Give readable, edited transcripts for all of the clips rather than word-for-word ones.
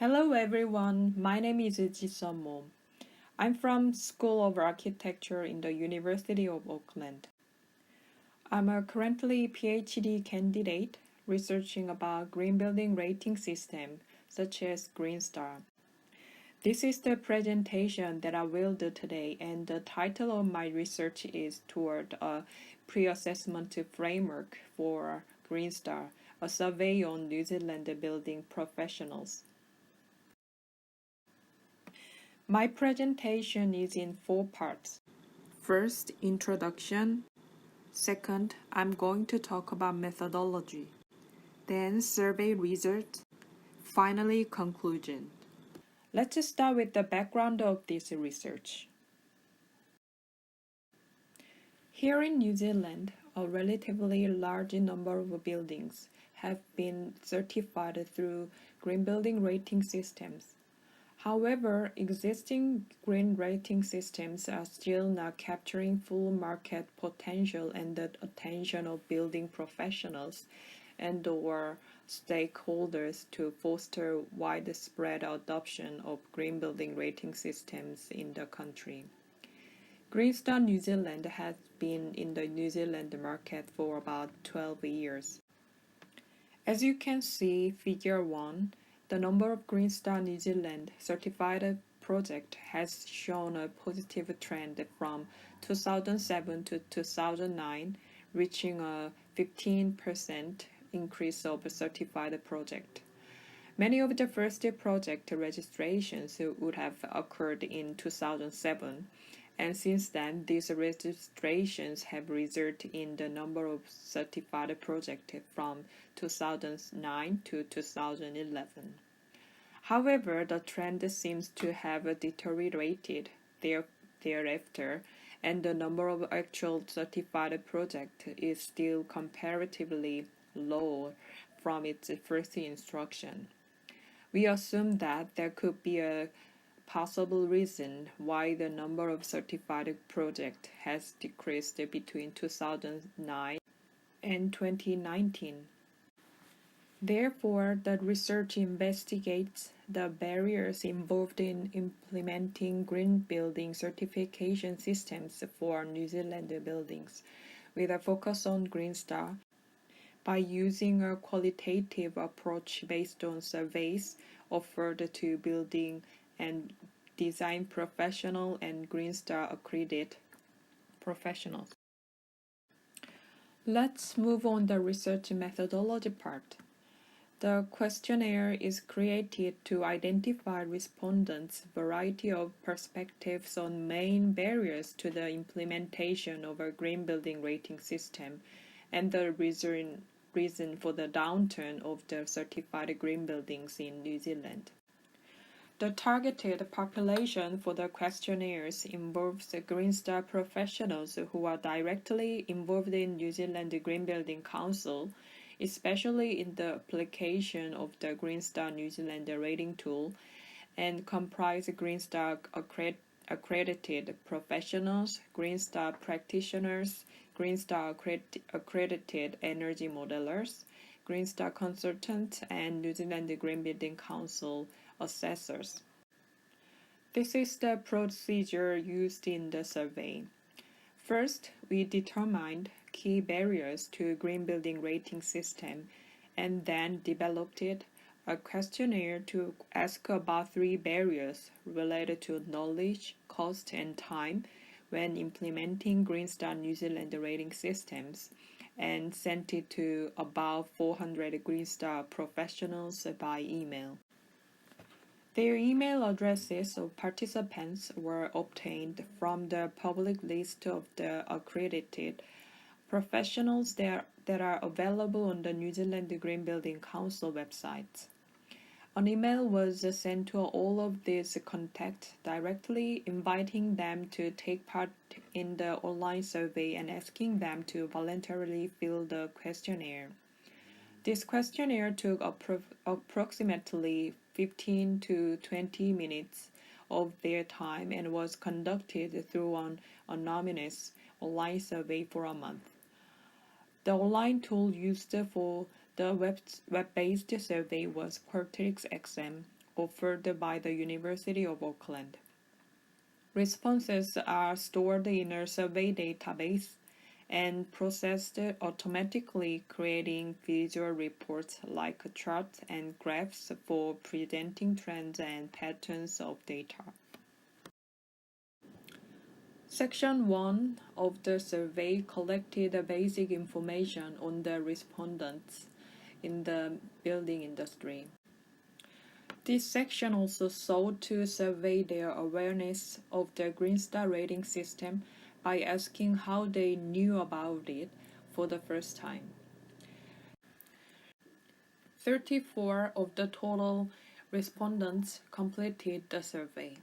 Hello everyone, my name is Ji-Sung. I'm from School of Architecture in the University of Auckland. I'm a currently PhD candidate researching about green building rating system such as Green Star. This is the presentation that I will do today, and the title of my research is Toward a Pre-Assessment Framework for Green Star, a survey on New Zealand building professionals. My presentation is in 4 parts. First, introduction. Second, I'm going to talk about methodology. Then, survey results. Finally, conclusion. Let's start with the background of this research. Here in New Zealand, a relatively large number of buildings have been certified through green building rating systems. However, existing green rating systems are still not capturing full market potential and the attention of building professionals and/or stakeholders to foster widespread adoption of green building rating systems in the country. Green Star New Zealand has been in the New Zealand market for about 12 years. As you can see, Figure 1, the number of Green Star New Zealand certified projects has shown a positive trend from 2007 to 2009, reaching a 15% increase of certified projects. Many of the first project registrations would have occurred in 2007, and since then, these registrations have resulted in the number of certified projects from 2009 to 2011. However, the trend seems to have deteriorated thereafter, and the number of actual certified projects is still comparatively low from its first instruction. We assume that there could be a possible reason why the number of certified projects has decreased between 2009 and 2019. Therefore, the research investigates the barriers involved in implementing green building certification systems for New Zealand buildings, with a focus on Green Star, by using a qualitative approach based on surveys offered to building and design professional and Green Star accredited professionals. Let's move on the research methodology part. The questionnaire is created to identify respondents' variety of perspectives on main barriers to the implementation of a green building rating system and the reason for the downturn of the certified green buildings in New Zealand. The targeted population for the questionnaires involves the Green Star professionals who are directly involved in New Zealand Green Building Council, especially in the application of the Green Star New Zealand rating tool, and comprise Green Star accredited professionals, Green Star practitioners, Green Star accredited energy modelers, Green Star consultants, and New Zealand Green Building Council assessors. This is the procedure used in the survey. First, we determined key barriers to green building rating system and then developed a questionnaire to ask about 3 barriers related to knowledge, cost, and time when implementing Green Star New Zealand rating systems, and sent it to about 400 Green Star professionals by email. Their email addresses of participants were obtained from the public list of the accredited professionals that are available on the New Zealand Green Building Council website. An email was sent to all of these contacts directly, inviting them to take part in the online survey and asking them to voluntarily fill the questionnaire. This questionnaire took approximately 15 to 20 minutes of their time and was conducted through an anonymous online survey for a month. The online tool used for the web-based survey was Qualtrics XM, offered by the University of Auckland. Responses are stored in a survey database and processed automatically, creating visual reports like charts and graphs for presenting trends and patterns of data. Section 1 of the survey collected basic information on the respondents in the building industry. This section also sought to survey their awareness of the Green Star rating system by asking how they knew about it for the first time. 34 of the total respondents completed the survey.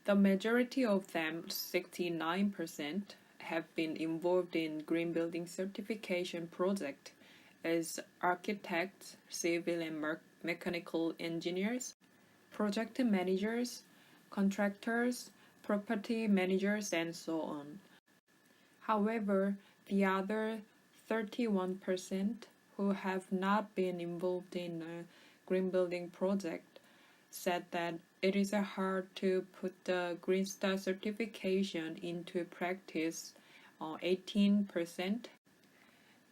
The majority of them, 69%, have been involved in green building certification project as architects, civil and mechanical engineers, project managers, contractors, property managers, and so on. However, the other 31% who have not been involved in a green building project said that it is hard to put the Green Star certification into practice, 18%,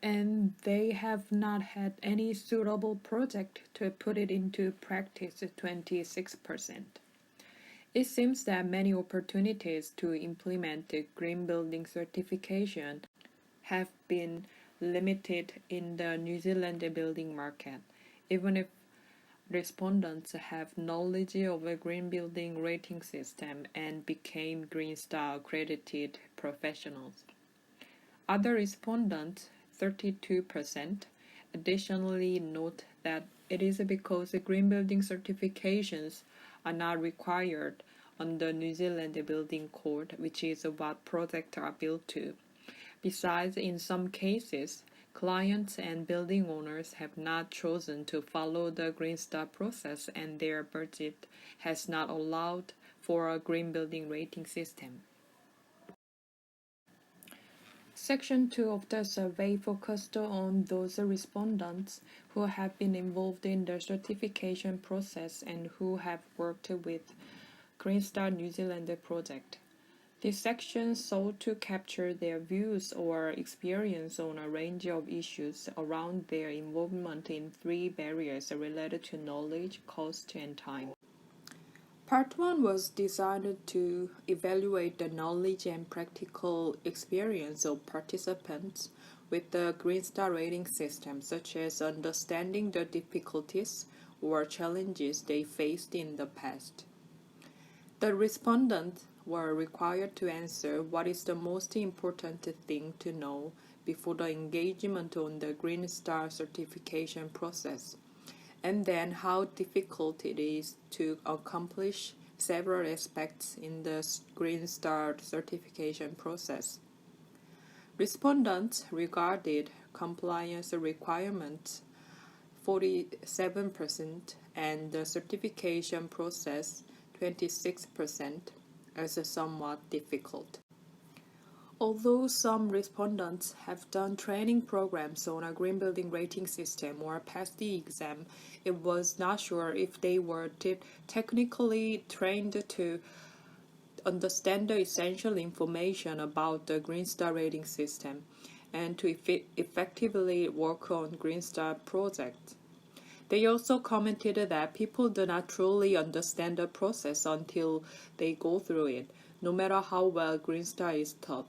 and they have not had any suitable project to put it into practice, 26%. It seems that many opportunities to implement the green building certification have been limited in the New Zealand building market, even if respondents have knowledge of a green building rating system and became Green Star accredited professionals. Other respondents, 32%, additionally note that it is because the green building certifications are not required under New Zealand Building Code, which is what projects are built to. Besides, in some cases, clients and building owners have not chosen to follow the Green Star process, and their budget has not allowed for a green building rating system. Section 2 of the survey focused on those respondents who have been involved in the certification process and who have worked with Green Star New Zealand project. This section sought to capture their views or experience on a range of issues around their involvement in 3 barriers related to knowledge, cost, and time. Part 1 was designed to evaluate the knowledge and practical experience of participants with the Green Star rating system, such as understanding the difficulties or challenges they faced in the past. The respondents were required to answer what is the most important thing to know before the engagement on the Green Star certification process, and then how difficult it is to accomplish several aspects in the Green Star certification process. Respondents regarded compliance requirements 47% and the certification process 26% as somewhat difficult. Although some respondents have done training programs on a green building rating system or passed the exam, it was not sure if they were technically trained to understand the essential information about the Green Star rating system and to effectively work on Green Star projects. They also commented that people do not truly understand the process until they go through it, no matter how well Green Star is taught,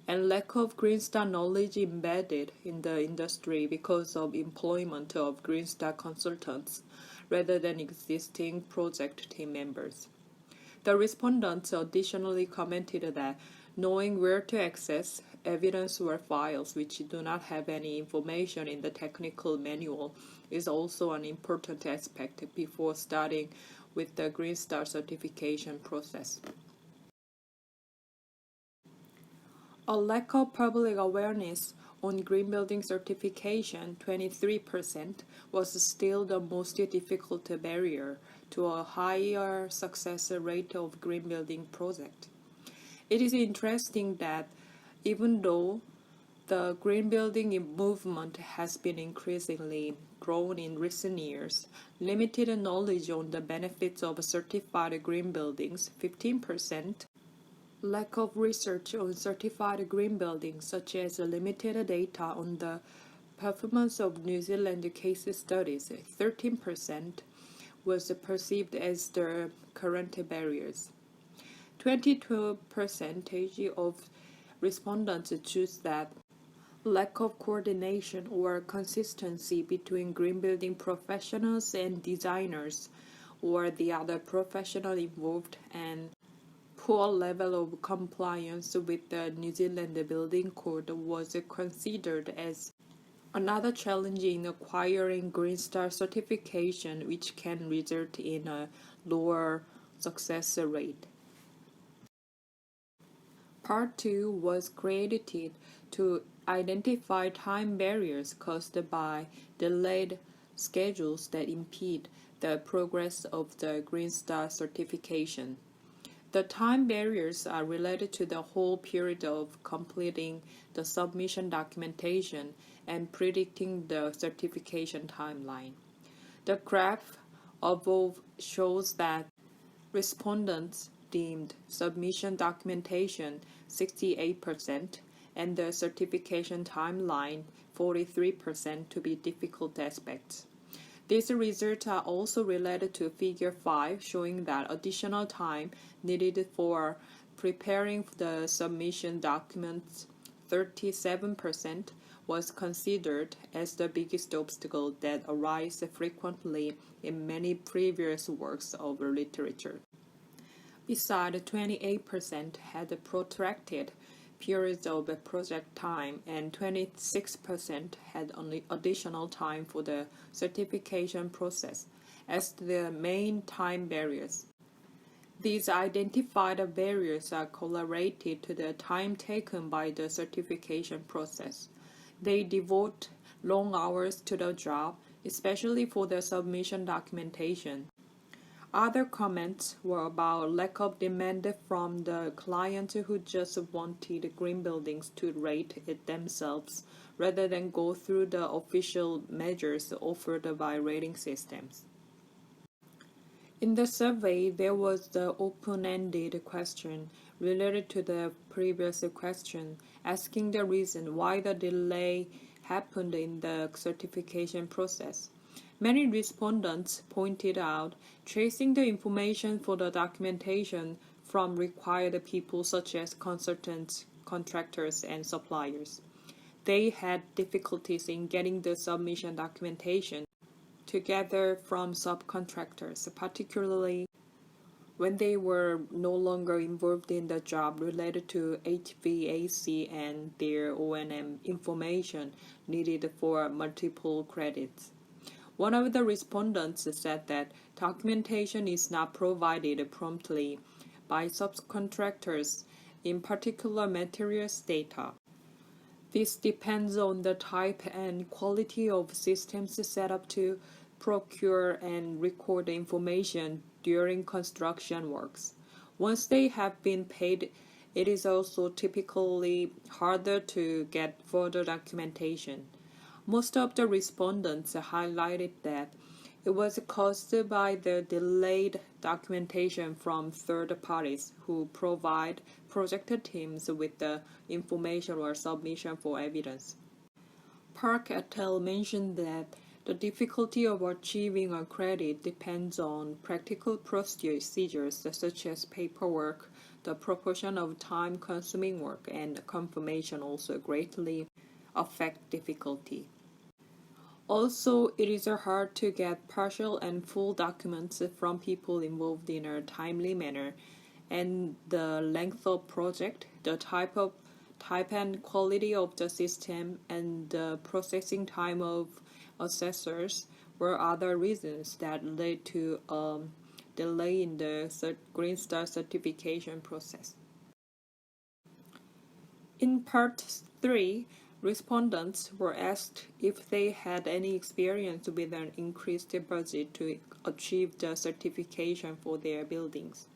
and lack of Green Star knowledge embedded in the industry because of employment of Green Star consultants rather than existing project team members. The respondents additionally commented that knowing where to access evidence or files which do not have any information in the technical manual is also an important aspect before starting with the Green Star certification process. A lack of public awareness on green building certification, 23%, was still the most difficult barrier to a higher success rate of green building project. It is interesting that even though The green building movement has been increasingly grown in recent years. Limited knowledge on the benefits of certified green buildings, 15%. Lack of research on certified green buildings, such as limited data on the performance of New Zealand case studies, 13%, was perceived as the current barriers. 22% of respondents choose that lack of coordination or consistency between green building professionals and designers or the other professional involved, and poor level of compliance with the New Zealand Building Code was considered as another challenge in acquiring Green Star certification, which can result in a lower success rate. Part 2 was created to identify time barriers caused by delayed schedules that impede the progress of the Green Star certification. The time barriers are related to the whole period of completing the submission documentation and predicting the certification timeline. The graph above shows that respondents deemed submission documentation 68% and the certification timeline 43% to be difficult aspects. These results are also related to Figure 5, showing that additional time needed for preparing the submission documents, 37%, was considered as the biggest obstacle that arises frequently in many previous works of literature. Besides, 28% had protracted periods of project time, and 26% had only additional time for the certification process as the main time barriers. These identified barriers are correlated to the time taken by the certification process. They devote long hours to the job, especially for the submission documentation. Other comments were about lack of demand from the client who just wanted green buildings to rate it themselves rather than go through the official measures offered by rating systems. In the survey, there was the open-ended question related to the previous question, asking the reason why the delay happened in the certification process. Many respondents pointed out tracing the information for the documentation from required people such as consultants, contractors, and suppliers. They had difficulties in getting the submission documentation together from subcontractors, particularly when they were no longer involved in the job related to HVAC and their O&M information needed for multiple credits. One of the respondents said that documentation is not provided promptly by subcontractors, in particular materials data. This depends on the type and quality of systems set up to procure and record information during construction works. Once they have been paid, it is also typically harder to get further documentation. Most of the respondents highlighted that it was caused by the delayed documentation from third parties who provide project teams with the information or submission for evidence. Park et al. Mentioned that the difficulty of achieving a credit depends on practical procedures such as paperwork, the proportion of time-consuming work, and confirmation also greatly affect difficulty. Also, it is hard to get partial and full documents from people involved in a timely manner, and the length of project, the type and quality of the system, and the processing time of assessors were other reasons that led to a delay in the Green Star certification process. In Part 3, respondents were asked if they had any experience with an increased budget to achieve the certification for their buildings.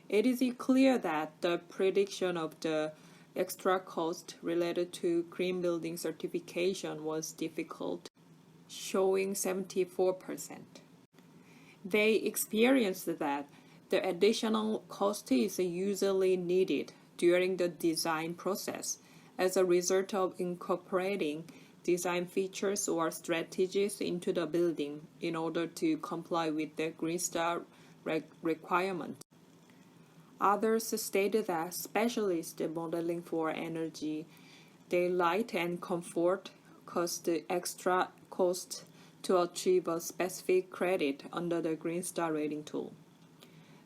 It is clear that the prediction of the extra cost related to green building certification was difficult, showing 74%. They experienced that the additional cost is usually needed during the design process as a result of incorporating design features or strategies into the building in order to comply with the Green Star requirement. Others stated that specialist modeling for energy, daylight, and comfort cost extra cost to achieve a specific credit under the Green Star rating tool.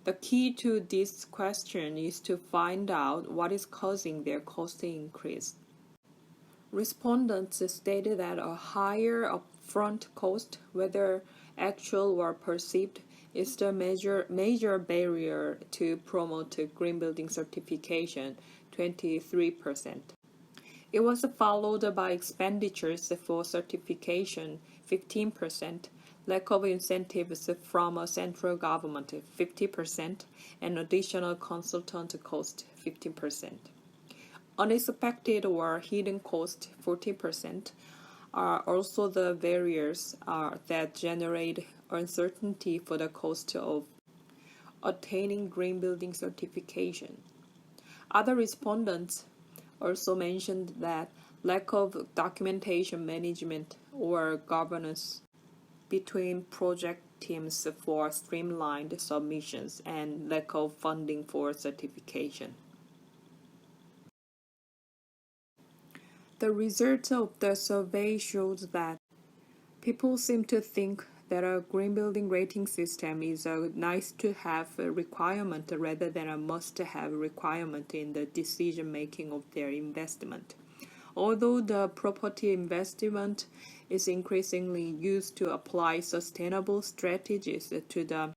The key to this question is to find out what is causing their cost increase. Respondents stated that a higher upfront cost, whether actual or perceived, is the major barrier to promote green building certification, 23%. It was followed by expenditures for certification, 15%, lack of incentives from a central government, 50%, and additional consultant cost, 15%. Unexpected or hidden cost, 40%, are also the barriers that generate uncertainty for the cost of attaining green building certification. Other respondents also mentioned that lack of documentation management or governance between project teams for streamlined submissions and lack of funding for certification. The results of the survey shows that people seem to think that a green building rating system is a nice-to-have requirement rather than a must-have requirement in the decision-making of their investment. Although the property investment is increasingly used to apply sustainable strategies to the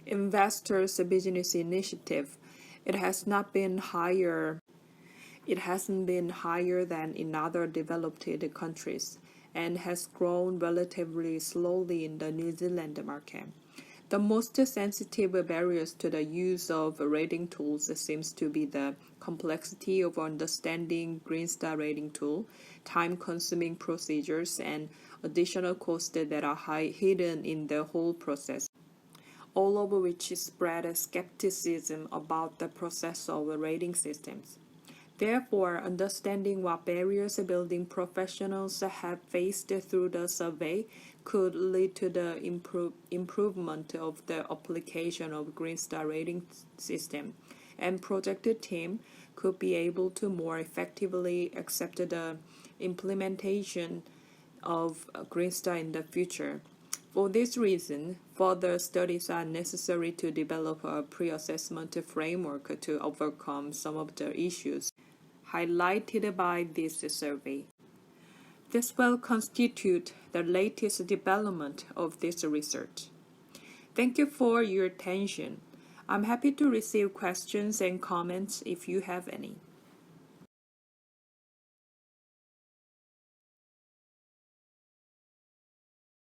investor's business initiative, it hasn't been higher than in other developed countries and has grown relatively slowly in the New Zealand market. The most sensitive barriers to the use of rating tools seems to be the complexity of understanding Green Star rating tool, time-consuming procedures, and additional costs that are hidden in the whole process, all of which spread skepticism about the process of rating systems. Therefore, understanding what barriers building professionals have faced through the survey could lead to the improvement of the application of Green Star rating system, and project team could be able to more effectively accept the implementation of Green Star in the future. For this reason, further studies are necessary to develop a pre-assessment framework to overcome some of the issues highlighted by this survey. This will constitute the latest development of this research. Thank you for your attention. I'm happy to receive questions and comments if you have any.